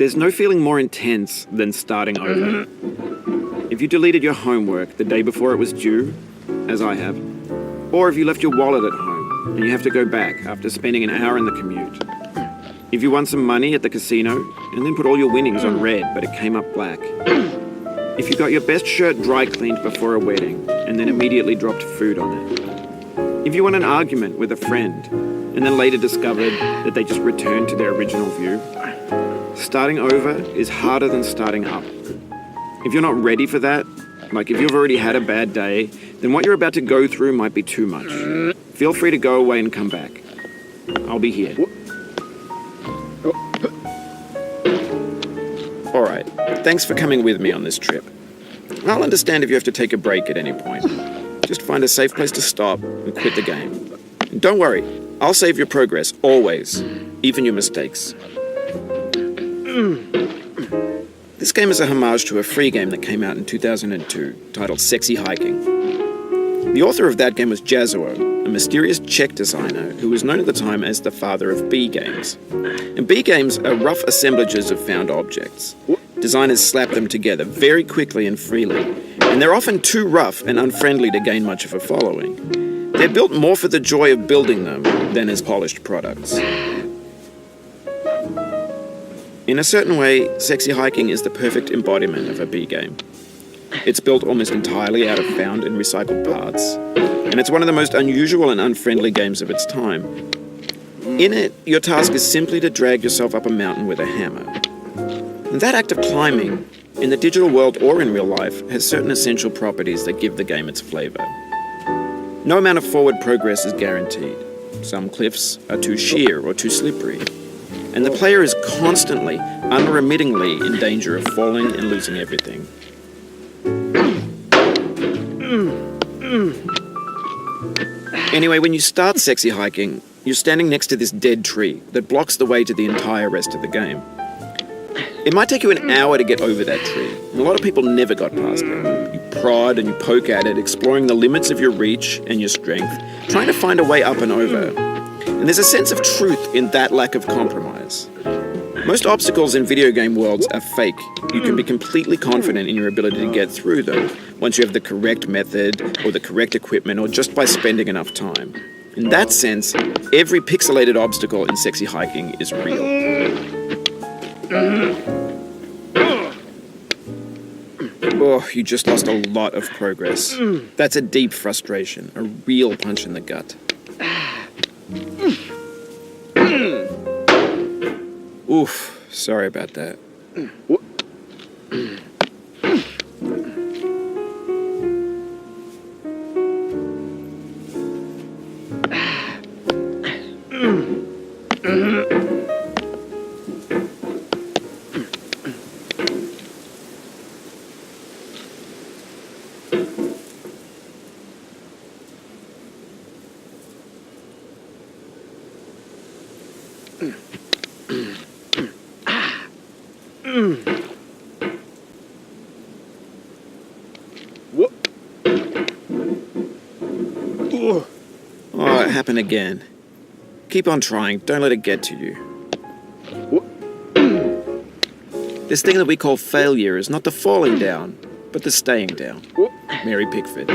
There's no feeling more intense than starting over. If you deleted your homework the day before it was due, as I have, or if you left your wallet at home and you have to go back after spending an hour in the commute. If you won some money at the casino and then put all your winnings on red but it came up black. If you got your best shirt dry cleaned before a wedding and then immediately dropped food on it. If you won an argument with a friend and then later discovered that they just returned to their original view. Starting over is harder than starting up. If you're not ready for that, like if you've already had a bad day, then what you're about to go through might be too much. Feel free to go away and come back. I'll be here. Alright, thanks for coming with me on this trip. I'll understand if you have to take a break at any point. Just find a safe place to stop and quit the game. And don't worry, I'll save your progress, always, even your mistakes. This game is a homage to a free game that came out in 2002, titled Sexy Hiking. The author of that game was Jazuo, a mysterious Czech designer who was known at the time as the father of B games. And B games are rough assemblages of found objects. Designers slap them together very quickly and freely, and they're often too rough and unfriendly to gain much of a following. They're built more for the joy of building them than as polished products. In a certain way, Sexy Hiking is the perfect embodiment of a B game. It's built almost entirely out of found and recycled parts, and it's one of the most unusual and unfriendly games of its time. In it, your task is simply to drag yourself up a mountain with a hammer. And that act of climbing, in the digital world or in real life, has certain essential properties that give the game its flavor. No amount of forward progress is guaranteed. Some cliffs are too sheer or too slippery. And the player is constantly, unremittingly in danger of falling and losing everything. Anyway, when you start Sexy Hiking, you're standing next to this dead tree that blocks the way to the entire rest of the game. It might take you an hour to get over that tree, and a lot of people never got past it. You prod and you poke at it, exploring the limits of your reach and your strength, trying to find a way up and over. And there's a sense of truth in that lack of compromise. Most obstacles in video game worlds are fake. You can be completely confident in your ability to get through them once you have the correct method or the correct equipment or just by spending enough time. In that sense, every pixelated obstacle in Sexy Hiking is real. Oh, you just lost a lot of progress. That's a deep frustration, a real punch in the gut. Oof, sorry about that. Oh, it happened again. Keep on trying. Don't let it get to you. This thing that we call failure is not the falling down, but the staying down. Mary Pickford.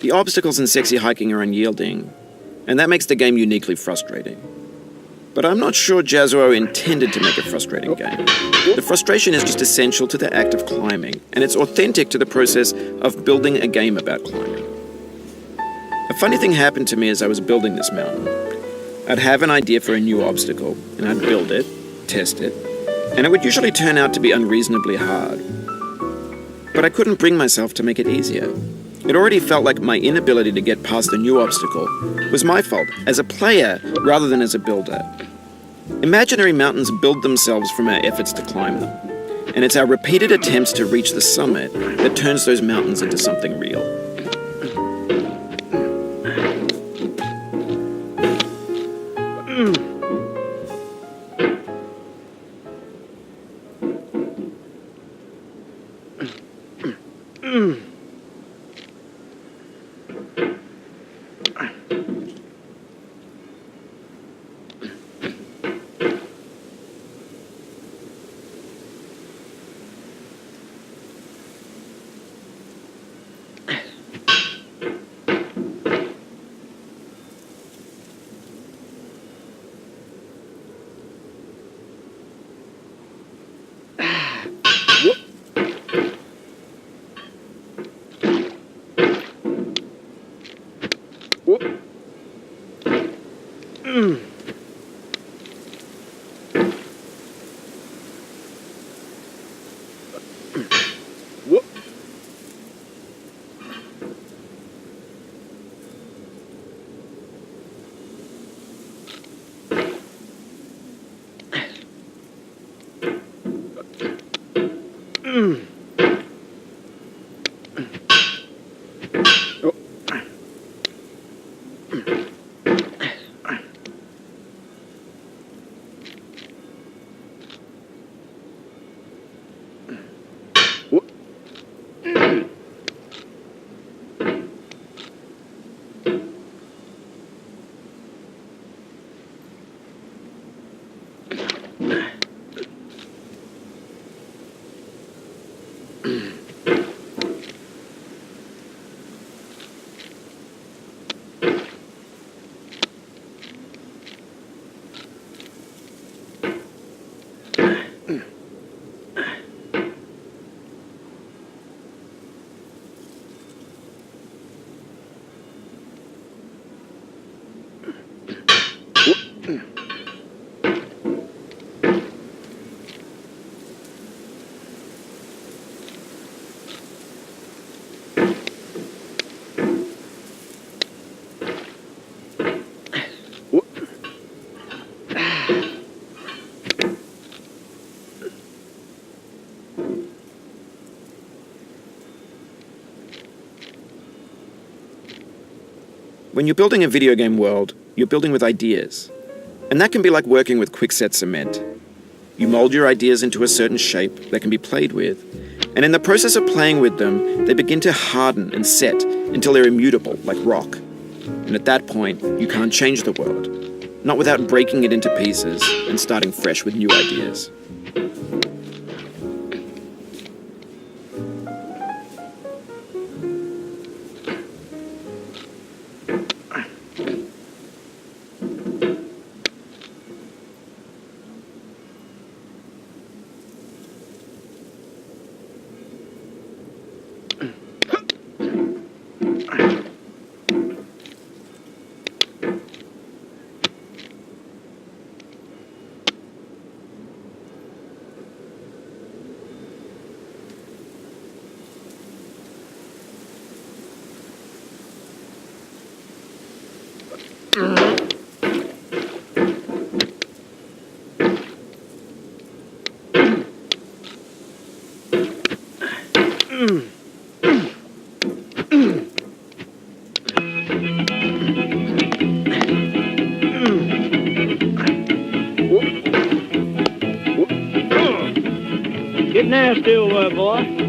The obstacles in sexy hiking are unyielding, and that makes the game uniquely frustrating. But I'm not sure Jazzuo intended to make a frustrating game. The frustration is just essential to the act of climbing, and it's authentic to the process of building a game about climbing. A funny thing happened to me as I was building this mountain. I'd have an idea for a new obstacle, and I'd build it, test it, and it would usually turn out to be unreasonably hard. But I couldn't bring myself to make it easier. It already felt like my inability to get past the new obstacle was my fault as a player rather than as a builder. Imaginary mountains build themselves from our efforts to climb them, and it's our repeated attempts to reach the summit that turns those mountains into something real. When you're building a video game world, you're building with ideas. And that can be like working with quickset cement. You mold your ideas into a certain shape that can be played with, and in the process of playing with them, they begin to harden and set until they're immutable, like rock. And at that point, you can't change the world, not without breaking it into pieces and starting fresh with new ideas. Get nasty, old boy.